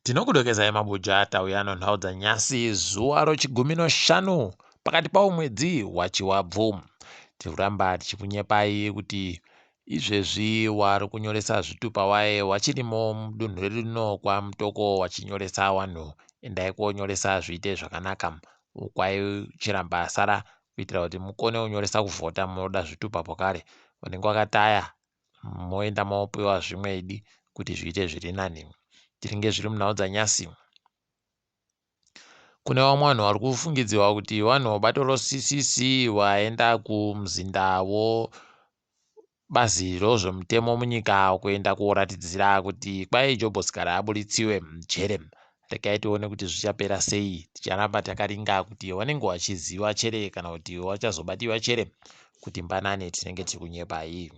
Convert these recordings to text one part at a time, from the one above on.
Tinokudokezai mabuja tauya nhau dzanyasi zuva rochigumi noshanu pakati paumwedzi waChiwabvu. Tiramba tichikunyepai kuti izvezvi wari kunyoresa zvitupa waye wachirimo mudunhu redu rino kwamutoko wachinyoresa wanhu, endai konyoresa zviite zvakanaka ukwai chiramba sara kuitira kuti mukone kunyoresa kuvhota munoda zvitupa pokare unenge wakataya moenda mopiwa zvimwedi kuti zviite zviri nani. Tiringe zviri nhau dzanyasi. Kune vamwe vanhu vari kufungidziwa kuti vanhu batoro CCC waenda kumzindawo bazi rozvemutemo munyika kuenda kuratidzira kuti kwai Jobhosikari aburitsiwe mujere. Regai tione kuti zvichapera sei. Ticharamba takaringa kuti vanenge vachiziva chere kana kuti vachazobatiwa chere kuti mbanane tinenge tiri kunyepai.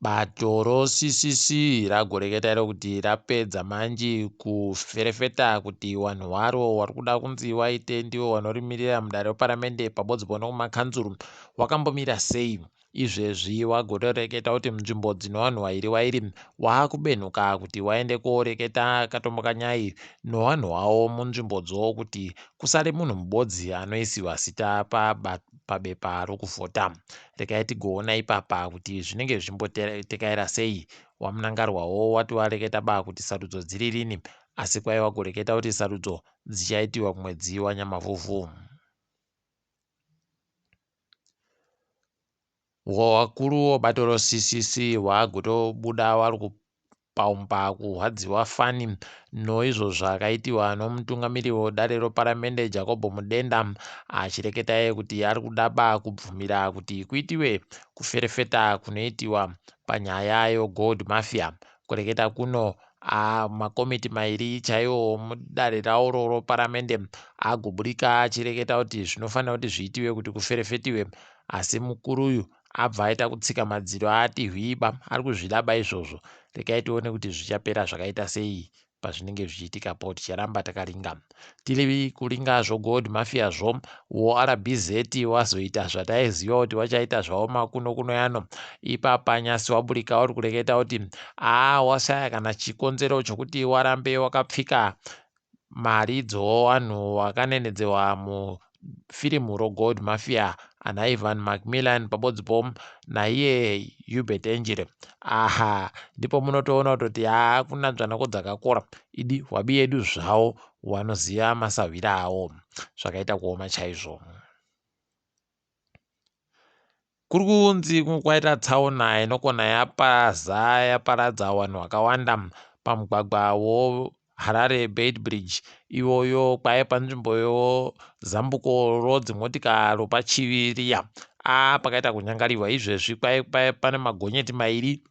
Bato CCC ragoreketa kuti rapedza manji kuferefeta kuti wanhu waro wari kuda kunzi waite ndiwo wanorimirira mudare reparamende pabodzi nokumakanzuru wakambomira sei. Izvezvi wagotoreketa kuti munzvimbo dzino wanhu wairi waakubenhuka kuti waende koreketa katomboka nyai newanhu wavo munzvimbodzo kuti kusare munhu mubodzi anoisiwa zita pabepa rokuvhota. Regai tigoona ipapa kuti zvinenge zvichimbotekaira sei. Wamunangarwawo wati wareketa kuti sarudzo dziri rini, asi kwai wagoreketa kuti sarudzo dzichaitiwa kumwedzi waNyamavhuvhu. Wakuru webato CCC waagotobuda vari kupaumba kuhwadziwa fani noizvo zvakaitiwa nomutungamiri wedare reparamende Jacob Mudenda, achireketa kuti ari kuda kubvumira kuti kuitiwe kuferefeta kunoitiwa panyaya yoGoldMafia. Kureketa kuno makomiti mairi chaiwo mudare rawo reparamende agoburika achireketa kuti zvinofanira kuti zviitiwe kuti kuferefetiwe, asi mukuru uyu abva aita kutsika madziro ati hwiba ari kuzvidaba izvozvo. Regai tione kuti zvichapera zvakaita sei pazvinenge zvichiitikapo. Ticharamba takaringa. Tiri kuringa zvoGoldMafia zvo, RBZ wazoita zvataiziva kuti wachaita zvavo makuno yano. Ipapa nyasi waburika uri kureketa kuti washaya kana chikonzero chokuti warambe wakapfika mari dzowanhu wakanenedzewa mufirimu roGoldMafia ana Ivan Macmillan pabodzi naiye Hubert Enjere. Ndipo munotoona kuti hakuna dzvanako dzakakora idi hwabi yedu zvavo wanoziva masahwiro avo. Zvakaita kuoma chaizvo. Kuri kunzi kwaita tsaona inokona yaparadza wanhu wakawanda pamugwagwa woHarare Beit Bridge. Iwoyo kwai panzvimbo yozambuko rodzimotika ropaChiwabvu pakaita kunyangariwa. Izvezvi kwai pane magonyeti mairi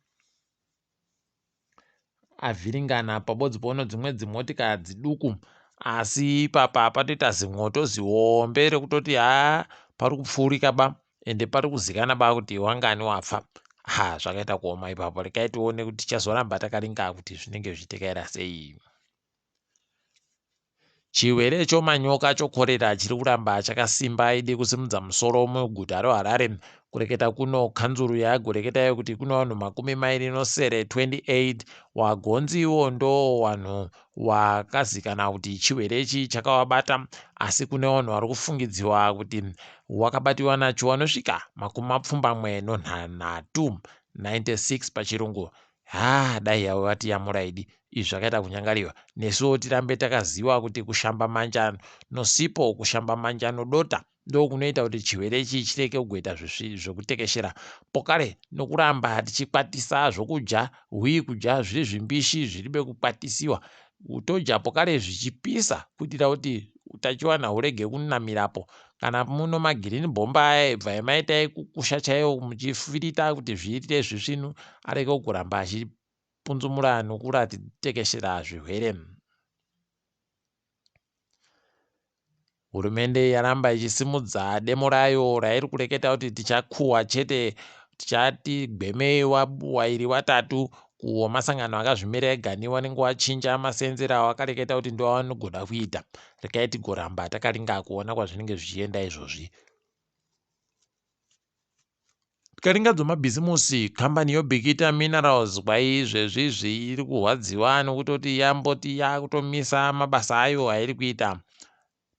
avhiringana pabodzi dzimwe dzimotika dziduku, asi ipapa patoita zimwoto zihombe rekutoti pari kupfuurika ende pari kuzikana kuti wangani wapfa. Zvakaita kuoma ipapo. Regai tione kuti tichazoramba takaringa kuti zvinenge zvichitekaira sei. Chirwere chomanyoka chokorera chiri kuramba chakasimba idi kusimudza musoro muguta reHarare. Kureketa kuno kanzuru yagoreketa kuti kuno vanhu 28 wagonziwo ndo wanhu wakazikana kuti chirwere ichi chakavabata, asi kune vanhu vari kufungidziwa kuti wakabatiwa nacho wanosvika 23 96 pachirungu. Dai yavati yamuraidi. Izvi zvakaita kunyangariwa. Nesuwo tirambe takaziva kuti kushamba manja nosipo, kushamba manja nodota ndo kunoita kuti chirwere ichi chireke kugoita zvekutekeshera pokare nokuramba tichikwatisa zvokudya kudya zviri zvimbishi zviribe kukwatisiwa utodya pokare zvichipisa kuitira kuti utachiwana hurege kunamirapo. Kana muno magirini bhomba bvai maita kukusha chaiwo muchifirita kuti zviitire zvisvinu areke kugoramba achipunzumura nokuratekeshera zvirwere. Hurumende yaramba ichisimudza demo rayo rairi kureketa kuti tichakuhwa chete, tichati gwemei wairi watatu kuhwa masangano akazvimira ega newanenge wachinja masenzero awakareketa kuti ndo wanogona kuita. Regai tigoramba takaringa kuona kwazvinenge zvichienda izvozvi. Tikaringa dzomabhizimusi, kambani yobhikita minerals kwaizvezvizvi iri kurwadziwa nokutoti yamboti yakutomisa mabasa ayo airi kuita.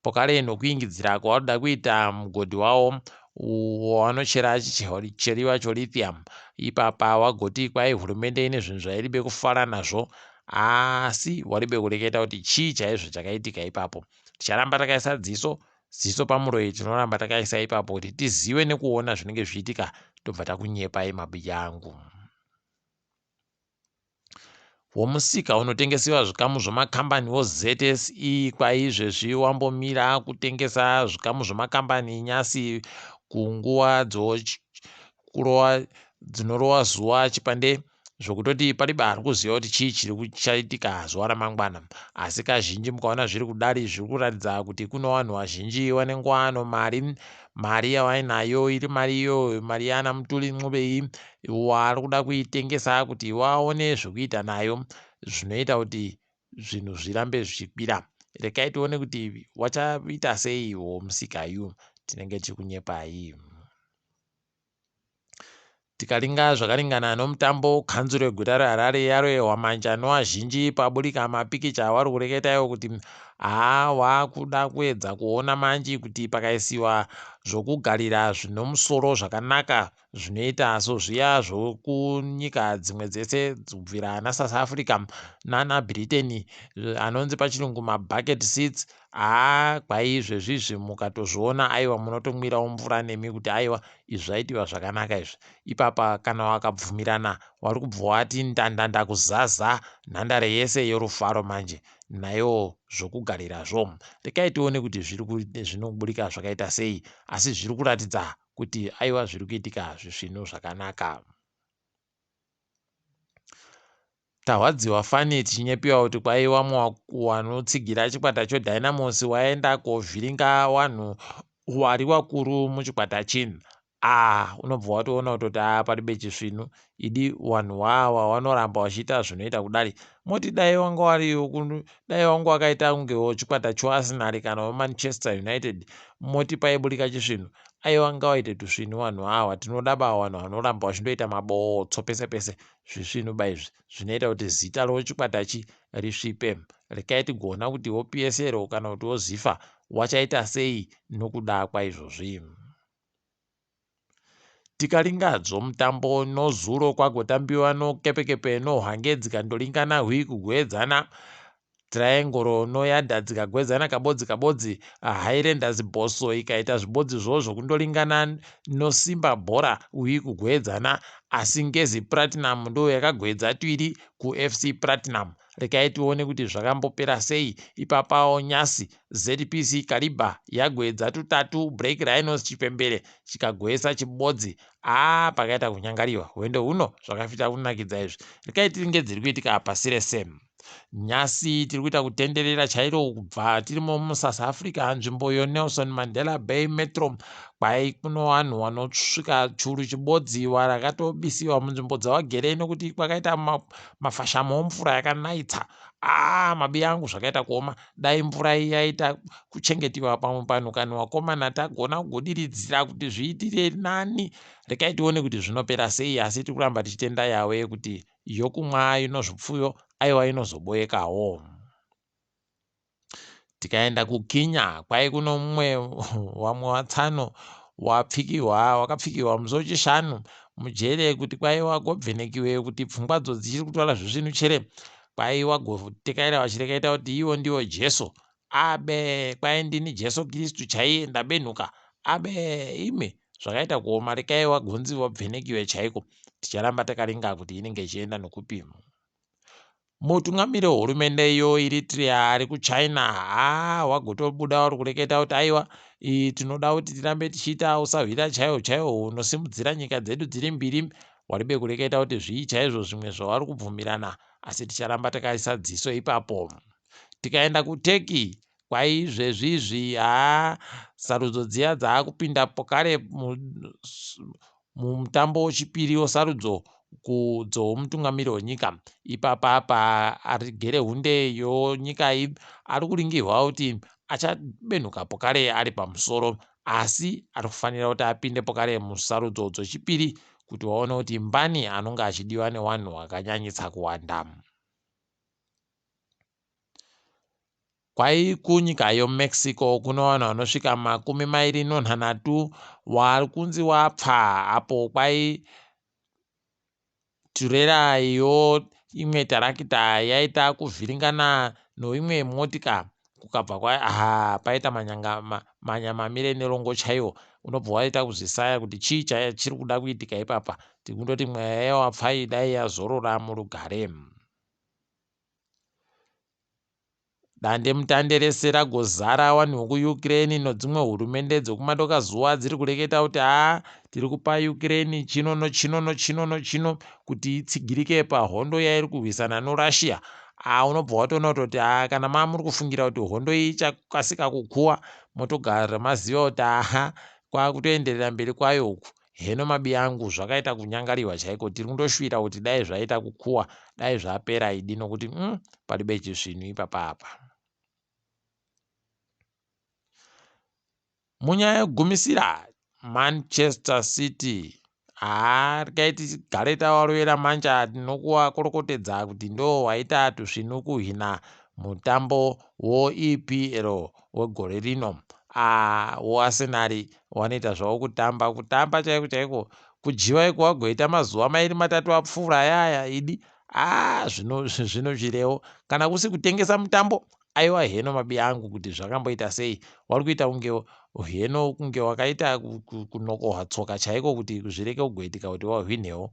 Pokare nokuingidzira kwavanoda kuita mugodhi wavo wavanochera chicheriwa chorithium. Ipapa wagoti kwai hurumende ine zvinhu zvairibe kufara nazvo, asi waribe kureketa kuti chii chaizvo chakaitika ipapo. Ticharamba takaisa ziso pamuroyi, tinoramba takaisa ipapo kuti tizive nekuona zvinenge zvichiitika, tobva takunyepai mabiya angu. Womusika unotengesewa zvikamu zvomakambani woZSE kwaizvezvi wambomira kutengesa zvikamu zvomakambani nyasi kunguva dzinorova zuva chipande, zvokutoti paribe ari kuziva kuti chii chiri kuchaitika zuva ramangwana. Asi kazhinji mukaona zviri kudari zviri kuratidza kuti kuno vanhu vazhinji vanenge vano mari yavainayo iri mari iyo, mari yana muturi nxubei waari kuda kuitengesa kuti vaone zvekuita nayo, zvinoita kuti zvinhu zvirambe zvichikwira. Rekai tione kuti wachaita sei womusika iyu, tinenge tichikunyepai. Tikaringa zvakaringana nomutambo, kanzuro yeguta reHarare yarohwa manja novazhinji paburika mapikicha avari kureketa iwo kuti wakuda kuedza kuona manje kuti pakaisiwa zvokugarira zvinomusoro zvakanaka zvinoita sozviya zvokunyika dzimwe dzese kubvira naSouth Africa naBritain anonzi pachirungu mabucket seats. Kwaizvezvizvi mukatozviona aiwa munotomwirawo mvura nemi kuti aiwa izvi zvaitiwa zvakanaka izvi. Ipapa kana wakabvumirana wari kubva wati ndandanda kuzaza nhandare yese yorufaro manje nayo zvokugarirazvo. Rekai tione kuti zvinoburika zvakaita sei, asi zviri kuratidza kuti aiwa zviri kuitika zvinhu zvakanaka. Tahwadziwa fani tichinyepiwa kuti kwaiwa wanotsigira chikwata choDynamos waenda kovhiringa wanhu wari wakuru muchikwata chinhu. Unobva watoona kutoti paribe chisvinu, idi wanhu wawa wanoramba wachiita zvinoita kudari. Moti dai wanga wakaita kungewo chikwata choArsenal kana weManchester United, moti paiburika chisvinu, aiwanga waita tusvinu wanhu awa. Tinodaba wanhu vanoramba vachindoita mabotso pese pese. Zvisvinu baizvi zvinoita kuti zita rochikwatachi risvipe. Rekai tigona kuti woPSL kana kuti woZifa wachaita sei nokuda kwaizvozvi. Tikaringadzo mutambo nozuro kwagotambiwa noKepekepe noHwange dzikandoringana hwi kugwedzana, Triangle noYadha dzikagwedzana kabodzi. Highlanders Boso ikaita zvibodzi zvozvo kundoringana noSimba Bhora hwi kugwedzana, asi Ngezi Platinum ndo yakagwedza twiri kuFC Platinum. Rekai tione kuti zvakambopera sei. Ipapawo nyasi ZPC Kariba yagwedza tutatu, Black Rhinos Chipembere chikagwesa chibodzi. Pakaita kunyangariwa wendo huno zvakafita kunakidza izvi. Rekai tiringe dziri kuitika pasi rese. Nyasi tiri kuita kutenderera chairo kubva tirimo muSouth Africa, nzvimbo yoNelson Mandela Bay Metro. Kwai kuno vanhu vanosvika churu chibodzi warakatobisiwa munzvimbo dzavagere nokuti kwakaita mafashamo omvura yakanaitsa. Mabiya angu zvakaita kuoma. Dai mvura iyi yaita kuchengetiwa pamwe panhu kana wakomana tagona kugodiridzira kuti zviitire nani. Rekai tione kuti zvinopera sei, asi tiri kuramba tichitenda yawe kuti yokumwa inozvipfuyo aiwa inozoboyekawo. Tikaenda kuKenya, kwai kuno mumwe wamwe watsano wakapfikiwa musi chishanu mujere kuti kwai wagobvenekiwe kuti pfungwadzo dzichiri kutaura zvisvinu chere. Kwai wagotekaira vachirekaita kuti iwo ndiwo Jesu. Kwai ndini Jesu Kristu chaiye ndabenuka. Ime zvakaita kuoma. Rekai wagonzi wabvenekiwe chaiko. Ticharamba takaringa kuti inenge ichienda nokupi. Mutungamiri wehurumende yoEritrea ari kuChina wagotobuda uri kureketa kuti aiwa tinoda kuti tirambe tichiita usahwira chaiwo hunosimudzira nyika dzedu dziri mbiri. Waribe kureketa kuti zvii chaizvo zvimwe zvavari kubvumirana, asi ticharamba takaisa dziso ipapo. Tikaenda kuTurkey, kwai zvezvizvi sarudzo dziya dzaakupinda pokare mumutambo wechipiri wesarudzo dzomutungamiri wenyika. Ipapa arigere hunde yonyika iyi ari kuringirwa kuti achabenuka pokare ari pamusoro. asi ari kufanira kuti apinde pokare musarudzo dzochipiri kuti waone kuti mbani anonga achidiwa newanhu wakanyanyisa kuwanda. Kwai kunyika yoMexico kuno vanhu vanosvika 26 vari kunzi wapfa apo kwai turera imwe tarakita yaita kuvhiringana noimwe motika kukabva paita manyamamire nerongo chaiwo. Unobva waita kuzvisaya kuti chii chiri kuda kuitika ipapa. Tikundoti mweya yawapfai dai yazorora murugare. Dande mutande rese ragozara wanhu wekuUkraine nedzimwe hurumende dzekumadokazuva dziri kureketa kuti tiri kupa Ukraine chino nochino kuti itsigirike pahondo yairi kurwisana noRussia. Unobva watoona kuti kana muri kufungira kuti hondo iyi ichakasika kukuwa, motogara maziva kuti kwakutoenderera mberi kwayo uku. Heno mabi angu zvakaita kunyangariwa chaiko. Tiri kundoshuvira kuti dai zvaita kukuwa, dai zvapera idi nokuti paribe chizvinhu ipapa. Munyaya yekugumisira, Manchester City rikaiti gare tawarovera manja tinokuvakorokotedza kuti ndo waita tuzvinu kuhina mutambo woEPL wegore rino. WoArsenal wanoita zvavo kutamba chaiko kujiva iko wagoita mazuva 2-3 apfuura yaya idi zvinozvirewo kana kusi kutengesa mutambo. Aiwa heno mabi angu kuti zvakamboita sei. Wari kuita kunge wakaita kunokohwa tsoka chaiko kuti zvireke kugoitika kuti wahwinewo.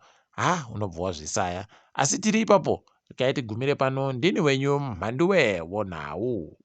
Unobva wazvisaya. Asi tiri ipapo rikaiti gumire pano. Ndini wenyu Mhanduwe WeNhau.